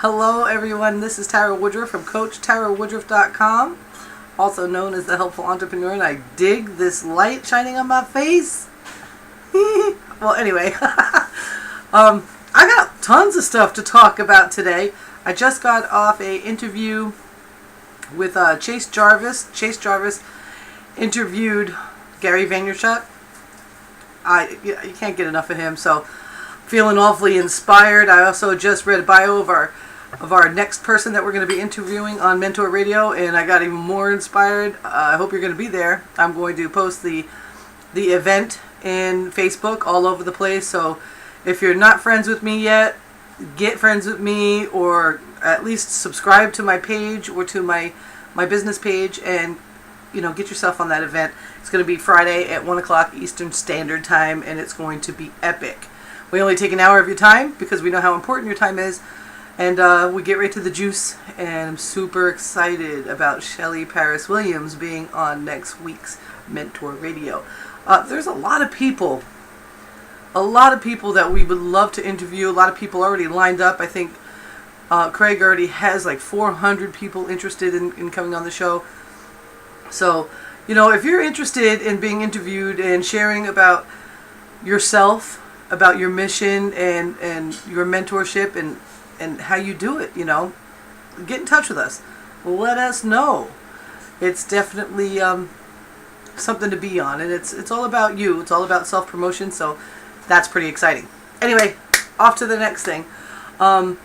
Hello everyone, this is Tara Woodruff from CoachTaraWoodruff.com, also known as the Helpful Entrepreneur, and I dig this light shining on my face. Well, anyway, I got tons of stuff to talk about today. I just got off a interview with Chase Jarvis. Chase Jarvis interviewed Gary Vaynerchuk. You can't get enough of him, so feeling awfully inspired. I also just read a bio of our next person that we're going to be interviewing on MentorRadio, and I got even more inspired. I hope you're going to be there. I'm going to post the event in Facebook all over the place, so if you're not friends with me yet, get friends with me, or at least subscribe to my page or to my business page, and get yourself on that event. It's going to be Friday at 1 o'clock Eastern Standard Time, and it's going to be epic. We only take an hour of your time because we know how important your time is, and we get right to the juice. And I'm super excited about Shelly Paris Williams being on next week's Mentor Radio. There's a lot of people that we would love to interview. A lot of people already lined up. I think Craig already has like 400 people interested in coming on the show. So, if you're interested in being interviewed and sharing about yourself, about your mission and your mentorship and how you do it, get in touch with us. Let us know. It's definitely something to be on, and it's all about you. It's all about self-promotion, so that's pretty exciting. Anyway, off to the next thing. I'm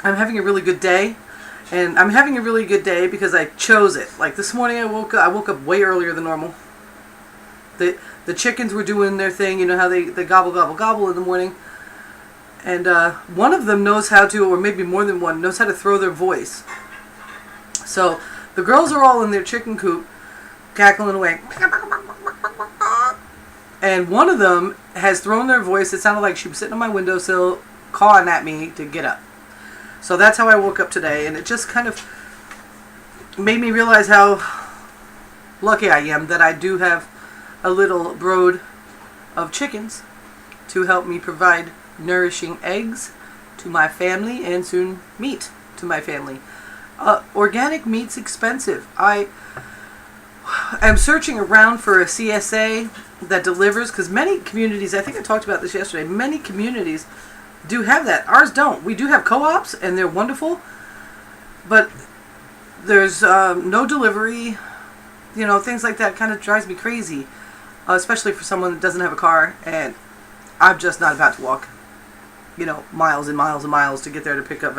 having a really good day. And I'm having a really good day because I chose it. Like this morning I woke up way earlier than normal. The chickens were doing their thing, how they gobble, gobble, gobble in the morning. And one of them knows how to, or maybe more than one, knows how to throw their voice. So the girls are all in their chicken coop, cackling away. And one of them has thrown their voice. It sounded like she was sitting on my windowsill, calling at me to get up. So that's how I woke up today, and it just kind of made me realize how lucky I am that I do have a little brood of chickens to help me provide nourishing eggs to my family and soon meat to my family. Organic meat's expensive. I am searching around for a CSA that delivers, because many communities, I think I talked about this yesterday, many communities do have that. Ours don't. We do have co-ops, and they're wonderful, but there's no delivery. Things like that kind of drives me crazy, especially for someone that doesn't have a car, and I'm just not about to walk, miles and miles and miles to get there to pick up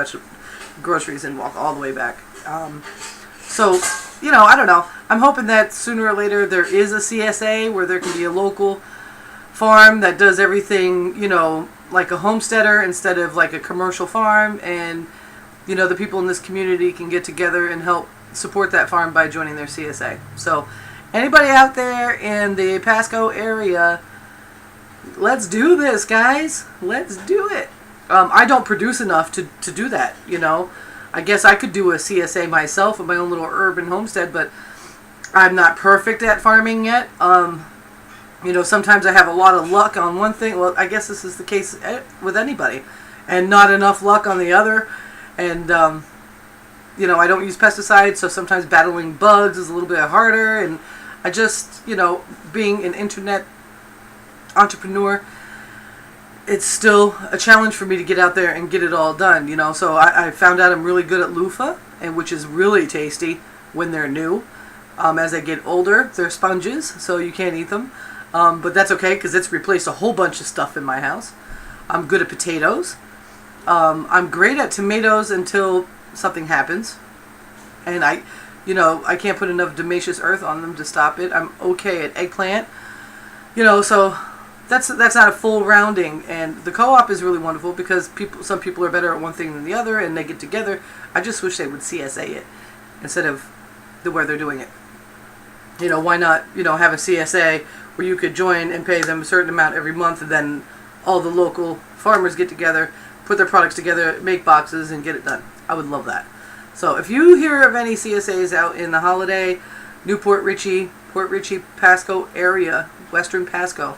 groceries and walk all the way back. So, I don't know. I'm hoping that sooner or later there is a CSA where there can be a local farm that does everything, like a homesteader instead of like a commercial farm, and the people in this community can get together and help support that farm by joining their CSA. So anybody out there in the Pasco area, let's do this, guys. Let's do it. I don't produce enough to do that, I guess I could do a CSA myself with my own little urban homestead, but I'm not perfect at farming yet. Sometimes I have a lot of luck on one thing. Well, I guess this is the case with anybody, and not enough luck on the other. And, I don't use pesticides, so sometimes battling bugs is a little bit harder. And I just, being an internet entrepreneur, it's still a challenge for me to get out there and get it all done, So I found out I'm really good at loofah, and which is really tasty when they're new. As I get older, they're sponges, so you can't eat them. But that's okay, because it's replaced a whole bunch of stuff in my house. I'm good at potatoes. I'm great at tomatoes until something happens. And I can't put enough Damascus earth on them to stop it. I'm okay at eggplant. So that's not a full rounding. And the co-op is really wonderful because some people are better at one thing than the other, and they get together. I just wish they would CSA it instead of the way they're doing it. Why not, have a CSA where you could join and pay them a certain amount every month, and then all the local farmers get together, put their products together, make boxes, and get it done. I would love that. So if you hear of any CSAs out in the Holiday, Newport Richey, Port Richey, Pasco area, Western Pasco,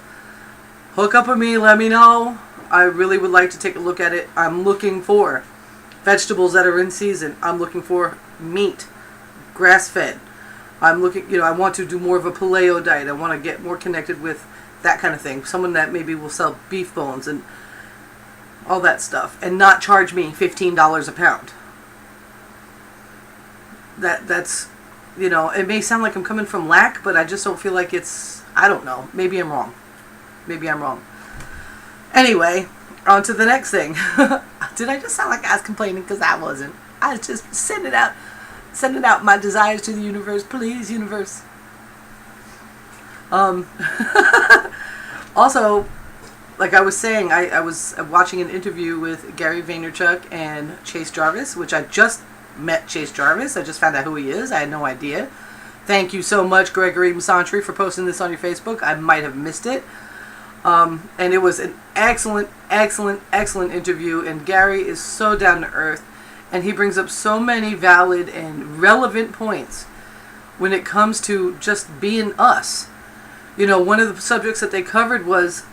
hook up with me, let me know. I really would like to take a look at it. I'm looking for vegetables that are in season. I'm looking for meat, grass-fed. I'm looking, I want to do more of a paleo diet. I want to get more connected with that kind of thing. Someone that maybe will sell beef bones and all that stuff and not charge me $15 a pound. That's, it may sound like I'm coming from lack, but I just don't feel like it's, I don't know. Maybe I'm wrong. Anyway, on to the next thing. Did I just sound like I was complaining? Because I wasn't. I was just sending out my desires to the universe. Please, universe. Also, like I was saying, I was watching an interview with Gary Vaynerchuk and Chase Jarvis, which I just met Chase Jarvis. I just found out who he is. I had no idea. Thank you so much, Gregory Masantri, for posting this on your Facebook. I might have missed it. And it was an excellent interview. And Gary is so down to earth. And he brings up so many valid and relevant points when it comes to just being us. One of the subjects that they covered was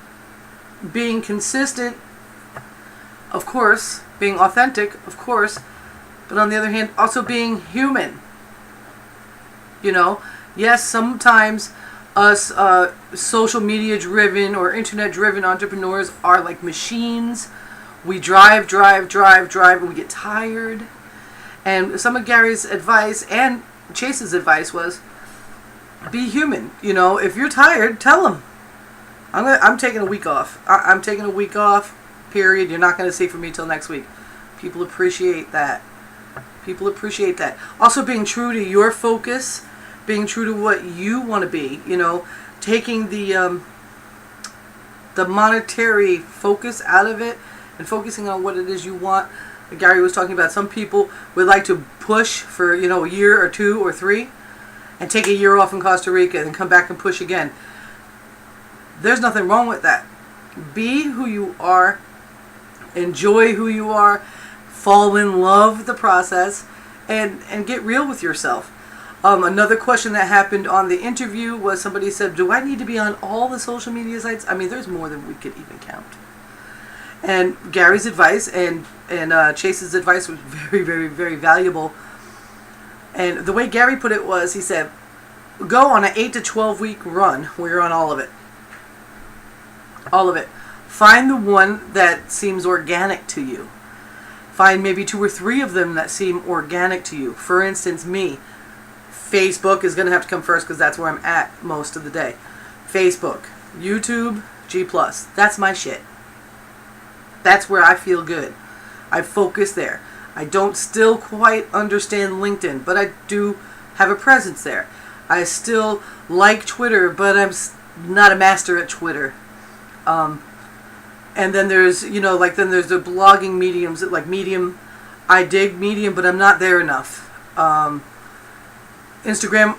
being consistent, of course, being authentic, of course, but on the other hand, also being human. Yes, sometimes us social media driven or internet driven entrepreneurs are like machines. We drive, and we get tired. And some of Gary's advice and Chase's advice was, be human. If you're tired, tell them. I'm taking a week off. I'm taking a week off, period. You're not going to see from me till next week. People appreciate that. Also being true to your focus, being true to what you want to be, taking the monetary focus out of it and focusing on what it is you want. Gary was talking about some people would like to push for, a year or 2 or 3 and take a year off in Costa Rica and come back and push again. There's nothing wrong with that. Be who you are. Enjoy who you are. Fall in love with the process and get real with yourself. Another question that happened on the interview was somebody said, do I need to be on all the social media sites? I mean, there's more than we could even count. And Gary's advice and Chase's advice was very, very, very valuable. And the way Gary put it was, he said, go on an 8 to 12 week run where you're on all of it. All of it. Find the one that seems organic to you. Find maybe 2 or 3 of them that seem organic to you. For instance, me. Facebook is going to have to come first because that's where I'm at most of the day. Facebook, YouTube, G+. That's my shit. That's where I feel good. I focus there. I don't still quite understand LinkedIn, but I do have a presence there. I still like Twitter, but I'm not a master at Twitter. And then there's, then there's the blogging mediums, like Medium. I dig Medium, but I'm not there enough. Instagram,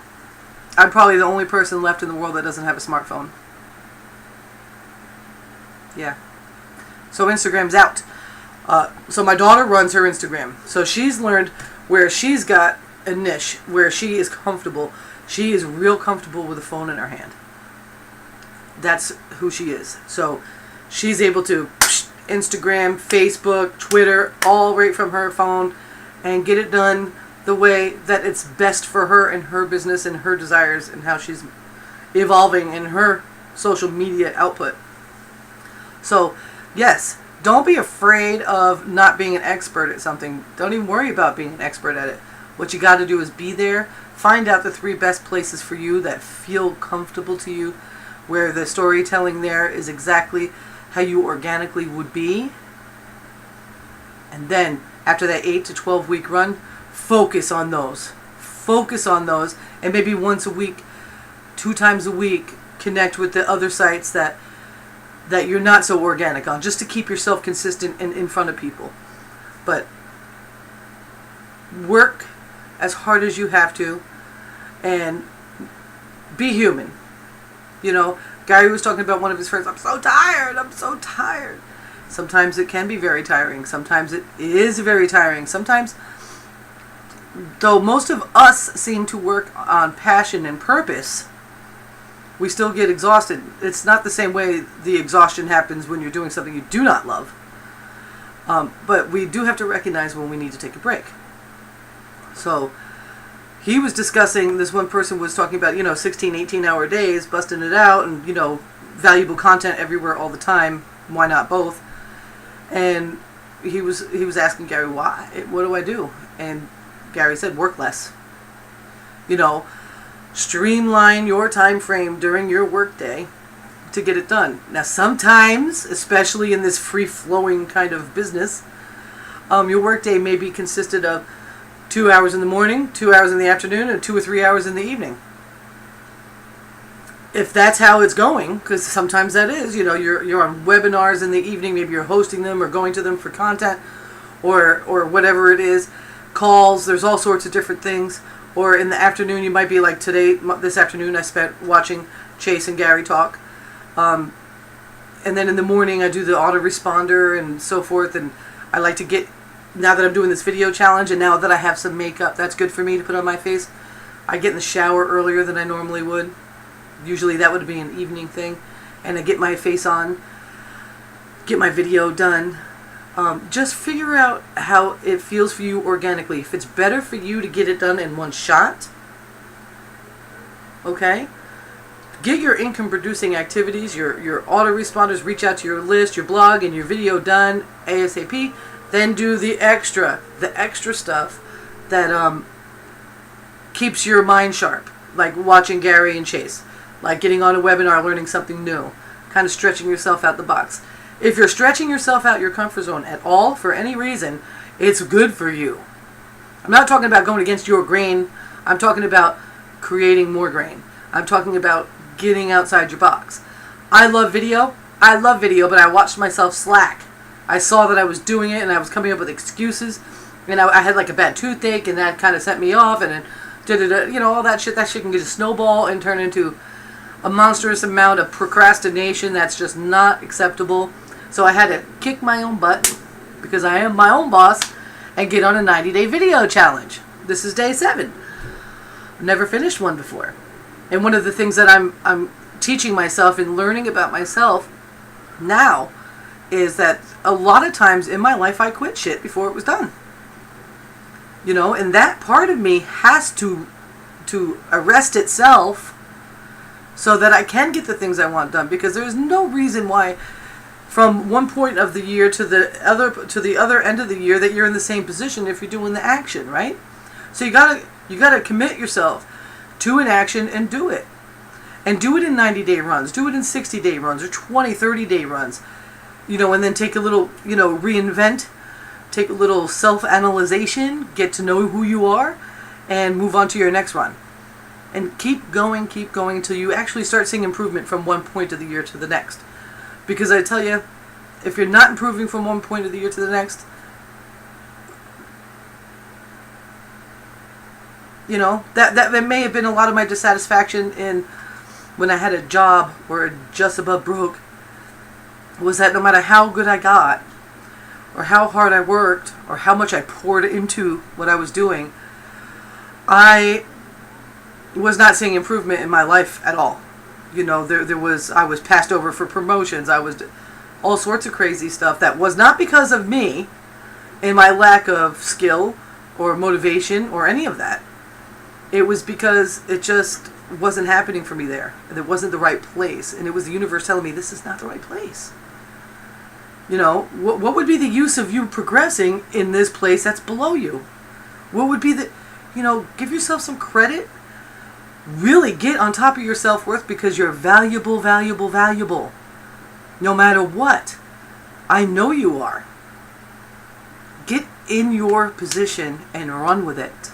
I'm probably the only person left in the world that doesn't have a smartphone. Yeah. So Instagram's out. So my daughter runs her Instagram. So she's learned where she's got a niche, where she is comfortable. She is real comfortable with a phone in her hand. That's who she is. So she's able to Instagram, Facebook, Twitter, all right from her phone and get it done the way that it's best for her and her business and her desires and how she's evolving in her social media output. So, yes, don't be afraid of not being an expert at something. Don't even worry about being an expert at it. What you got to do is be there. Find out the 3 best places for you that feel comfortable to you, where the storytelling there is exactly how you organically would be. And then, after that 8 to 12 week run, focus on those. Focus on those. And maybe once a week, 2 times a week, connect with the other sites that you're not so organic on, just to keep yourself consistent and in front of people. But work as hard as you have to and be human. Gary was talking about one of his friends, I'm so tired. Sometimes it can be very tiring. Sometimes it is very tiring. Sometimes, though most of us seem to work on passion and purpose, we still get exhausted. It's not the same way the exhaustion happens when you're doing something you do not love. But we do have to recognize when we need to take a break. So he was discussing, this one person was talking about, 16, 18-hour days, busting it out, and, valuable content everywhere all the time. Why not both? And he was asking Gary, why? What do I do? And Gary said, work less. Streamline your time frame during your workday to get it done. Now, sometimes, especially in this free-flowing kind of business, your workday may be consisted of 2 hours in the morning, 2 hours in the afternoon, and 2 or 3 hours in the evening. If that's how it's going, because sometimes that is, you're on webinars in the evening, maybe you're hosting them or going to them for content, or whatever it is, calls, there's all sorts of different things. Or in the afternoon, you might be like today, this afternoon I spent watching Chase and Gary talk. And then in the morning I do the autoresponder and so forth, and I like to get, now that I'm doing this video challenge and now that I have some makeup that's good for me to put on my face, I get in the shower earlier than I normally would. Usually that would be an evening thing. And I get my face on, get my video done. Just figure out how it feels for you organically. If it's better for you to get it done in one shot, okay? Get your income producing activities, your autoresponders, reach out to your list, your blog, and your video done ASAP. Then do the extra stuff that keeps your mind sharp, like watching Gary and Chase, like getting on a webinar, learning something new, kind of stretching yourself out the box. If you're stretching yourself out your comfort zone at all for any reason, it's good for you. I'm not talking about going against your grain. I'm talking about creating more grain. I'm talking about getting outside your box. I love video, but I watched myself slack. I saw that I was doing it and I was coming up with excuses, and I had like a bad toothache, and that kind of set me off, and then all that shit can get a snowball and turn into a monstrous amount of procrastination that's just not acceptable. So I had to kick my own butt, because I am my own boss, and get on a 90-day video challenge. This is day 7. I've never finished one before. And one of the things that I'm teaching myself and learning about myself now is that a lot of times in my life I quit shit before it was done. And that part of me has to arrest itself so that I can get the things I want done, because there's no reason why from one point of the year to the other end of the year that you're in the same position if you're doing the action, right? So you gotta commit yourself to an action and do it. And do it in 90-day runs. Do it in 60-day runs or 20, 30-day runs. And then take a little, reinvent, take a little self-analyzation, get to know who you are, and move on to your next run. And keep going until you actually start seeing improvement from one point of the year to the next. Because I tell you, if you're not improving from one point of the year to the next, that may have been a lot of my dissatisfaction in when I had a job or just above broke, was that no matter how good I got, or how hard I worked, or how much I poured into what I was doing, I was not seeing improvement in my life at all. I was passed over for promotions. I was all sorts of crazy stuff that was not because of me and my lack of skill or motivation or any of that. It was because it just wasn't happening for me there. And it wasn't the right place. And it was the universe telling me, this is not the right place. What would be the use of you progressing in this place that's below you? What would be give yourself some credit. Really get on top of your self-worth, because you're valuable, valuable, valuable. No matter what. I know you are. Get in your position and run with it.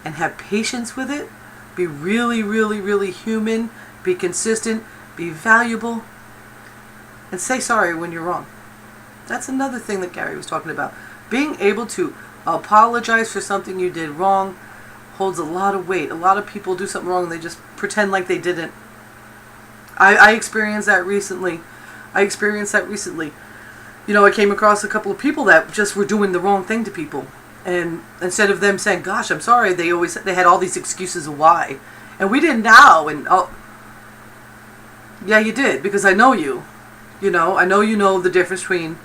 And have patience with it. Be really, really, really human. Be consistent. Be valuable. And say sorry when you're wrong. That's another thing that Gary was talking about. Being able to apologize for something you did wrong holds a lot of weight. A lot of people do something wrong and they just pretend like they didn't. I experienced that recently. I came across a couple of people that just were doing the wrong thing to people. And instead of them saying, gosh, I'm sorry, they had all these excuses of why. And we didn't know. And yeah, you did, because I know you. I know the difference between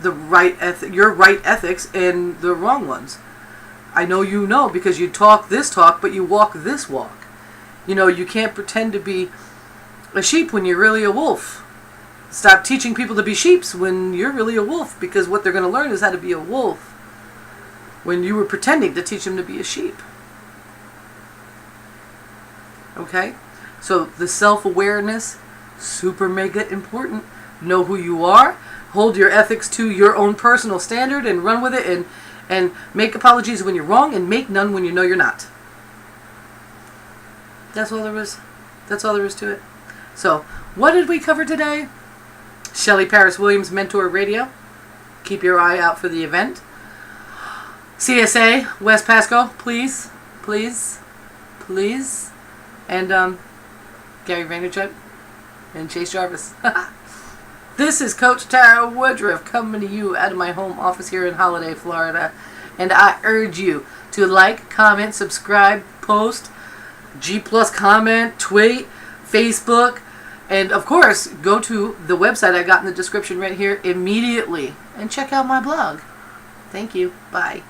your right ethics and the wrong ones. I know you know because you talk this talk, but you walk this walk. You know, you can't pretend to be a sheep when you're really a wolf. Stop teaching people to be sheeps when you're really a wolf, because what they're going to learn is how to be a wolf when you were pretending to teach them to be a sheep. Okay? So the self-awareness, super mega important. Know who you are. Hold your ethics to your own personal standard and run with it, and make apologies when you're wrong and make none when you know you're not. That's all there is. That's all there is to it. So, what did we cover today? Shelley Paris Williams, MentorRadio. Keep your eye out for the event. CSA, West Pasco, please, please, please. And Gary Vaynerchuk and Chase Jarvis. This is Coach Tara Woodruff coming to you out of my home office here in Holiday, Florida. And I urge you to like, comment, subscribe, post, G+ comment, tweet, Facebook, and of course, go to the website I got in the description right here immediately and check out my blog. Thank you. Bye.